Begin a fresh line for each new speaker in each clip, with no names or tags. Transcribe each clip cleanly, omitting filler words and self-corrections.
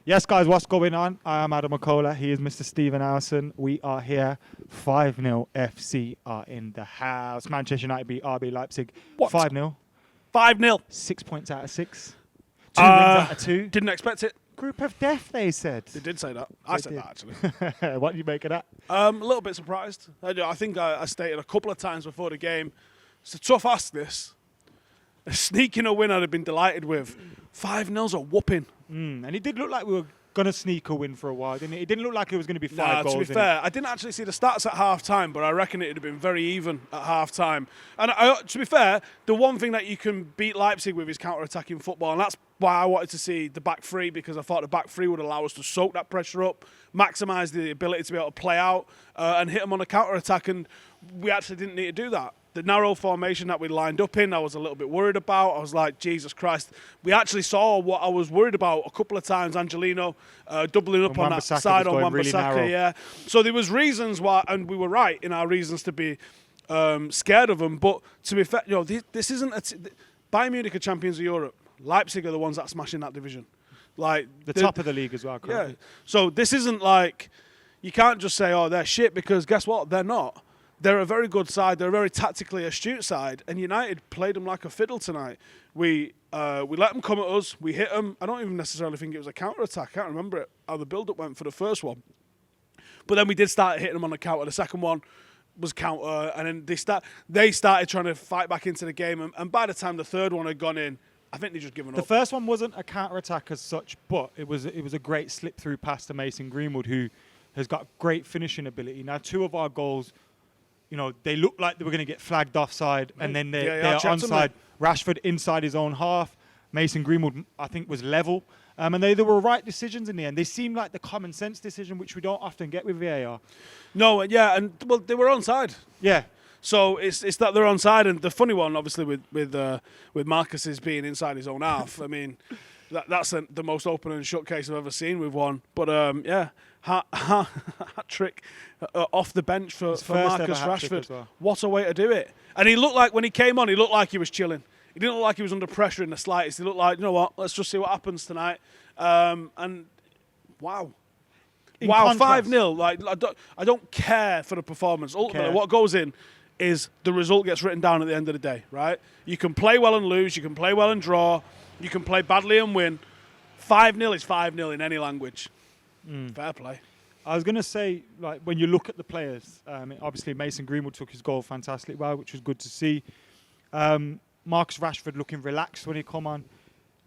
Yes, guys, what's going on? I am Adam McCullough. He is Mr. Stephen Howson. We are here. 5-0 FC are in the house. Manchester United beat RB Leipzig 5-0.
5-0.
6 points out of 6. 2 wins out of 2.
Didn't expect it.
Group of death, they said.
They did say that. I said that, actually.
What do you make of that?
A little bit surprised. I think I stated a couple of times before the game, it's a tough ask, this. Sneaking a win I'd have been delighted with. 5-0's a whooping.
And it did look like we were going to sneak a win for a while, didn't it? It didn't look like it was going to be 5 goals.
To be fair, I didn't actually see the stats at half-time, but I reckon it would have been very even at half-time. And to be fair, the one thing that you can beat Leipzig with is counter-attacking football, and that's why I wanted to see the back three, because I thought the back three would allow us to soak that pressure up, maximise the ability to be able to play out and hit them on a counter-attack, and we actually didn't need to do that. The narrow formation that we lined up in, I was a little bit worried about. I was like, Jesus Christ. We actually saw what I was worried about a couple of times. Angelino doubling up on that side on Wan-Bissaka.
Really
yeah. So there was reasons why, and we were right in our reasons to be scared of them. But to be fair, this isn't Bayern Munich are champions of Europe. Leipzig are the ones that are smashing that division. Like
the top of the league as well, currently.
Yeah. So this isn't like, you can't just say, oh, they're shit, because guess what? They're not. They're a very good side. They're a very tactically astute side. And United played them like a fiddle tonight. We let them come at us. We hit them. I don't even necessarily think it was a counter-attack. I can't remember it, how the build-up went for the first one. But then we did start hitting them on the counter. The second one was counter. And then they started trying to fight back into the game. And by the time the third one had gone in, I think they just given up.
The first one wasn't a counter-attack as such, but it was a great slip-through pass to Mason Greenwood, who has got great finishing ability. Now, 2 of our goals, they looked like they were going to get flagged offside, and then they are onside. Rashford inside his own half. Mason Greenwood, I think, was level. And they were right decisions in the end. They seemed like the common sense decision, which we don't often get with VAR.
No, yeah, and well, they were onside.
Yeah.
So it's that they're onside, and the funny one, obviously, with Marcus's being inside his own half. I mean, that's the most open and shut case I've ever seen with one. But yeah. Hat trick off the bench for Marcus Rashford.
Well.
What a way to do it. And he looked like, when he came on, he looked like he was chilling. He didn't look like he was under pressure in the slightest. He looked like, you know what, let's just see what happens tonight. And wow. Wow, 5-0. Like, I don't care for the performance. Ultimately, what goes in is the result gets written down at the end of the day, right? You can play well and lose. You can play well and draw. You can play badly and win. 5-0 is 5-0 in any language. Fair play.
I was going to say, like, when you look at the players, obviously Mason Greenwood took his goal fantastically well, which was good to see. Marcus Rashford looking relaxed when he come on.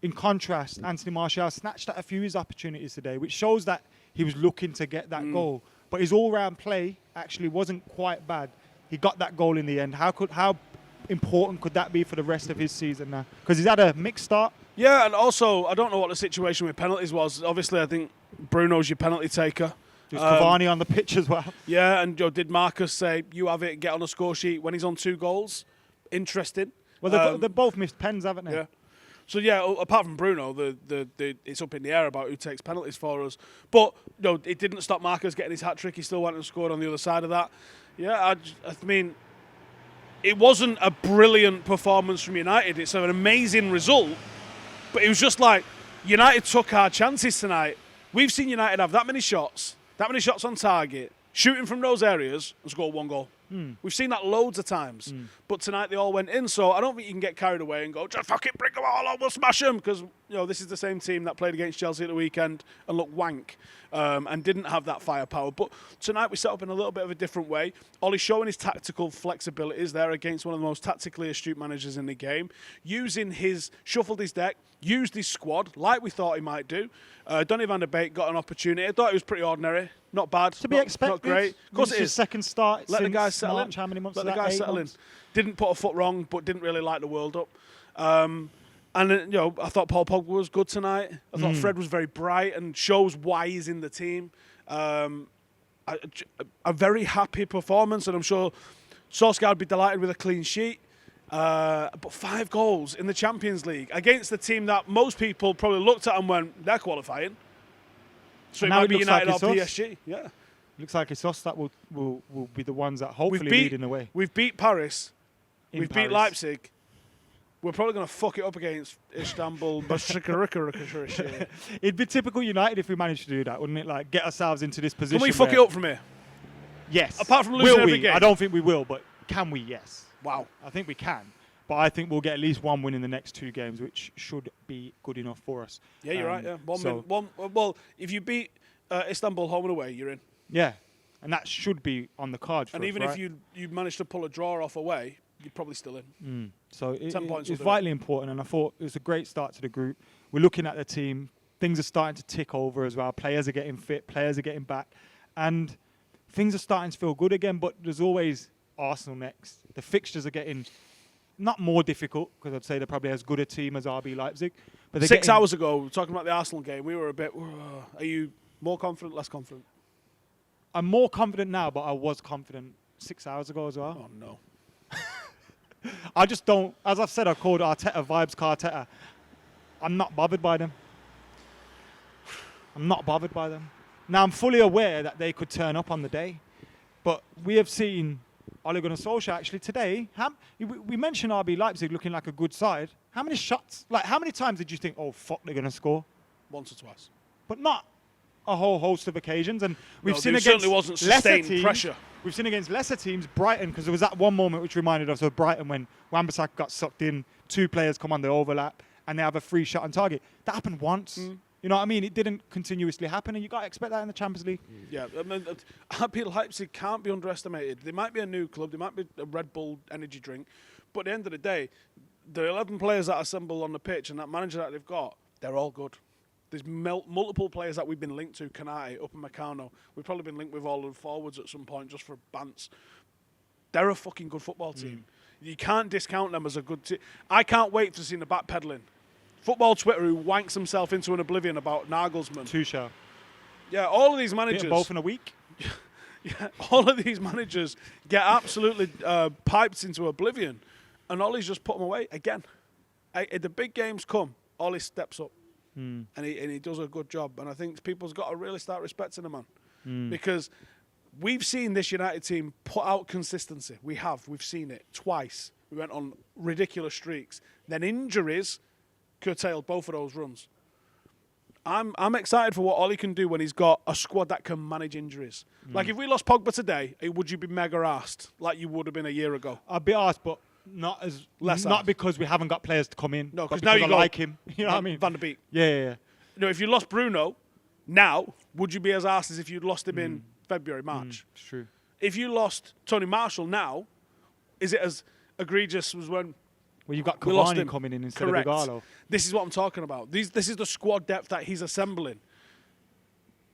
In contrast, Anthony Martial snatched at a few of his opportunities today, which shows that he was looking to get that goal. But his all-round play actually wasn't quite bad. He got that goal in the end. How important could that be for the rest of his season now? Because he's had a mixed start.
Yeah, and also, I don't know what the situation with penalties was. Obviously, I think Bruno's your penalty taker.
There's Cavani on the pitch as well.
Yeah, and did Marcus say, you have it, get on a score sheet when he's on 2 goals? Interesting.
Well, they've both missed pens, haven't they?
Yeah. So, yeah, apart from Bruno, it's up in the air about who takes penalties for us. But, it didn't stop Marcus getting his hat-trick. He still went and scored on the other side of that. Yeah, I mean, it wasn't a brilliant performance from United. It's an amazing result. But it was just like, United took our chances tonight. We've seen United have that many shots on target, shooting from those areas, and score 1 goal. We've seen that loads of times. But tonight they all went in, so I don't think you can get carried away and go, just fucking bring them all on, we'll smash them. Because, this is the same team that played against Chelsea at the weekend and looked wank and didn't have that firepower. But tonight we set up in a little bit of a different way. Ollie's showing his tactical flexibilities there against one of the most tactically astute managers in the game. Shuffled his deck, used his squad like we thought he might do. Donny van der Beek got an opportunity. I thought it was pretty ordinary. Not bad.
To be expected.
Not great. Of course it is.
Second start.
Let the guy settle in.
How many months?
Let the guy settle in. Didn't put a foot wrong, but didn't really light the world up. And I thought Paul Pogba was good tonight. I thought Fred was very bright and shows why he's in the team. A very happy performance, and I'm sure Solskjaer would be delighted with a clean sheet. But 5 goals in the Champions League against the team that most people probably looked at and went, they're qualifying. So it might be United or PSG. Yeah.
Looks like it's us that will be the ones that hopefully lead in the way.
We've beat Paris. We've beat Leipzig. we're probably going to fuck it up against Istanbul.
It'd be typical United if we managed to do that, wouldn't it? Like, get ourselves into this position.
Can we fuck it up from here?
Yes.
Apart from losing every game?
I don't think we will, but can we? Yes.
Wow.
I think we can. But I think we'll get at least one win in the next 2 games, which should be good enough for us.
Yeah, you're right. Yeah, well, if you beat Istanbul home and away, you're in.
Yeah, and that should be on the card for
and
us,
even
right?
if you manage to pull a draw off away, you're probably still in.
So
10 points
it's vitally important, and I thought it was a great start to the group. We're looking at the team. Things are starting to tick over as well. Players are getting fit. Players are getting back. And things are starting to feel good again, but there's always Arsenal next. The fixtures are getting not more difficult, because I'd say they're probably as good a team as RB Leipzig. But
6 hours ago, talking about the Arsenal game, we were a bit, are you more confident, less confident?
I'm more confident now, but I was confident 6 hours ago as well.
Oh, no.
I just don't, as I've said, I called Arteta vibes Carteta. I'm not bothered by them. I'm not bothered by them. Now, I'm fully aware that they could turn up on the day, but we have seen Ole Gunnar Solskjaer actually today. We mentioned RB Leipzig looking like a good side. How many shots, like how many times did you think, oh, fuck, they're going to score?
Once or twice.
But not a whole host of occasions. And we've seen
against
certainly
wasn't sustained
teams,
pressure.
We've seen against lesser teams, Brighton, because there was that one moment which reminded us of Brighton when Wan-Bissaka got sucked in, 2 players come on the overlap, and they have a free shot on target. That happened once. You know what I mean? It didn't continuously happen, and you got to expect that in the Champions League.
Yeah, I mean, RB Leipzig can't be underestimated. They might be a new club, they might be a Red Bull energy drink, but at the end of the day, the 11 players that assemble on the pitch and that manager that they've got, they're all good. There's multiple players that we've been linked to, Kanate, Upamecano. We've probably been linked with all of the forwards at some point just for bants. They're a fucking good football team. You can't discount them as a good team. I can't wait to see the backpedaling. Football Twitter who wanks himself into an oblivion about Nagelsmann.
Tuchel.
Yeah, all of these managers.
Both in a week.
Yeah, all of these managers get absolutely piped into oblivion, and Ollie's just put them away again. The big games come, Ollie steps up, and he does a good job. And I think people's got to really start respecting the man, because we've seen this United team put out consistency. We've seen it twice. We went on ridiculous streaks. Then injuries curtailed both of those runs. I'm excited for what Ollie can do when he's got a squad that can manage injuries. Like, if we lost Pogba today, would you be mega arsed like you would have been a year ago?
I'd be arsed, but not as not because we haven't got players to come in.
No,
because
now you
I like him. You know what I mean?
Van der Beek.
Yeah.
You know, if you lost Bruno now, would you be as arsed as if you'd lost him in February, March?
It's true.
If you lost Tony Marshall now, is it as egregious as when
well, you've got
we lost him?
Cavani coming in instead
Correct.
of Igalo.
This is what I'm talking about. This is the squad depth that he's assembling.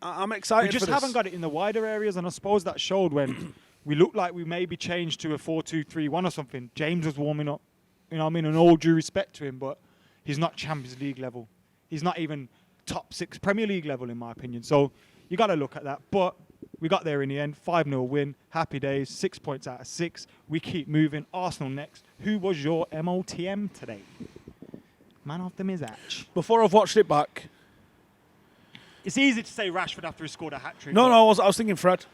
I'm excited
We just
for this.
haven't got it in the wider areas, and I suppose that showed when we looked like we maybe changed to a 4-2-3-1 or something. James was warming up. You know what I mean? And all due respect to him, but he's not Champions League level. He's not even top 6 Premier League level, in my opinion. So you got to look at that. But we got there in the end. 5-0 win. Happy days. 6 points out of 6. We keep moving. Arsenal next. Who was your MOTM today? Man of the Mizatch.
Before I've watched it back...
It's easy to say Rashford after he scored a hat-trick.
No, I was thinking Fred.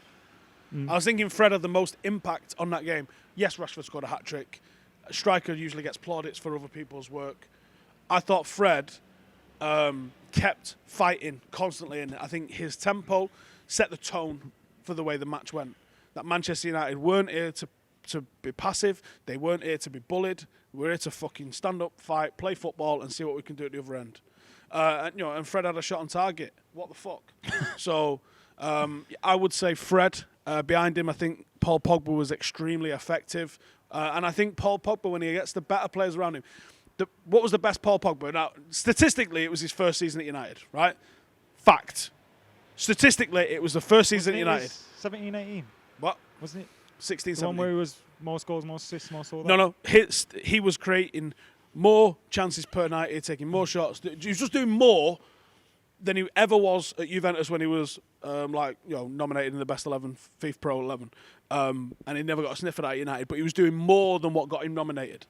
I was thinking Fred had the most impact on that game. Yes, Rashford scored a hat-trick. A striker usually gets plaudits for other people's work. I thought Fred kept fighting constantly, and I think his tempo set the tone for the way the match went. That Manchester United weren't here to be passive. They weren't here to be bullied. We're here to fucking stand up, fight, play football, and see what we can do at the other end. And Fred had a shot on target. What the fuck? So I would say Fred. Behind him, I think Paul Pogba was extremely effective. And I think Paul Pogba, when he gets the better players around him, what was the best Paul Pogba? Now, statistically, it was his first season at United, right? Fact. Statistically, it was the first season at United.
17-18.
What?
Wasn't it?
16,
The
17.
one where he was most goals, most assists, most all that?
No. He was creating more chances per night, taking more shots. He was just doing more than he ever was at Juventus when he was nominated in the best 11, FIFA Pro 11. And he never got a sniff at that at United, but he was doing more than what got him nominated.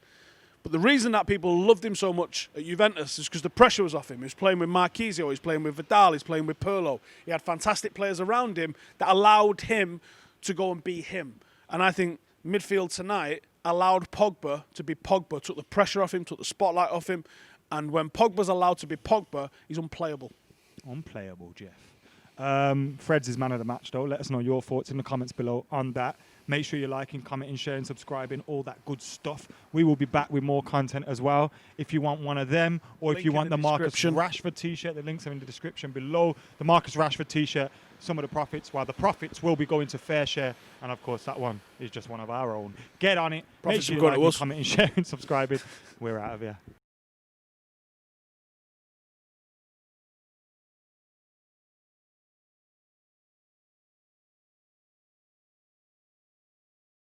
But the reason that people loved him so much at Juventus is because the pressure was off him. He was playing with Marquisio, he was playing with Vidal, he's playing with Pirlo. He had fantastic players around him that allowed him to go and be him. And I think midfield tonight allowed Pogba to be Pogba, took the pressure off him, took the spotlight off him, and when Pogba's allowed to be Pogba, he's unplayable.
Unplayable, Jeff. Fred's is man of the match, though. Let us know your thoughts in the comments below on that. Make sure you're liking, commenting, sharing, subscribing, all that good stuff. We will be back with more content as well. If you want one of them, or if you want the Marcus Rashford t-shirt, the links are in the description below. The Marcus Rashford t-shirt, some of the profits, while the profits will be going to Fair Share. And of course, that one is just one of our own. Get on it.
Profits
Make sure you're liking, commenting, sharing, subscribing. We're out of here.